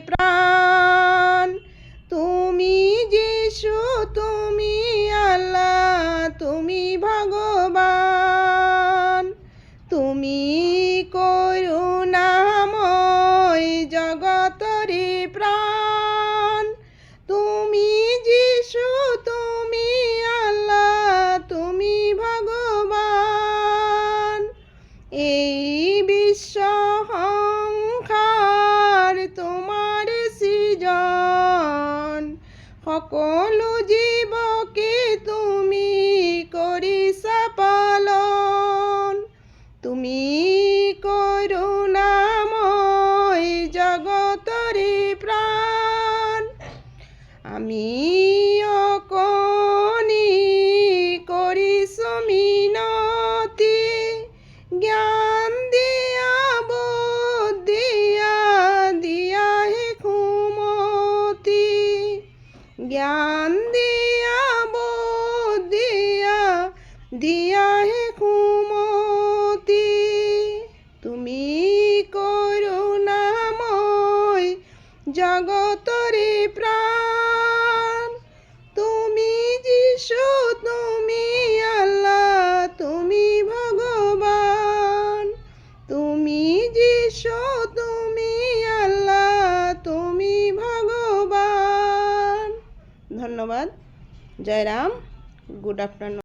প্রাণ। তুমি যিশু, তুমি আল্লাহ, তুমি ভগবান। তুমি করুণাময় জগতরে প্রাণ। তুমি যিশু, তুমি আল্লাহ, তুমি ভগবান। এই বিশ্ব সংসার তোমার সৃজন, সকলো জীৱকে তুমি কৰিছা পালন। তুমি করুণাময় জগতরে প্রাণ। আমি অকণি কৰিছো মিনতি, জ্ঞান দিয়া বুদ্ধিয়া দিয়াহে সুমতি। জ্ঞান দিয়া বুদ্ধিয়া দিয়াহে সুমতি। তুমি করুণাময় জগতরে প্রাণ। তুমি যিশু, তুমি আল্লাহ, তুমি ভগবান। তুমি যিশু, তুমি আল্লাহ, তুমি ভগবান। ধন্যবাদ। জয় রাম। Good afternoon.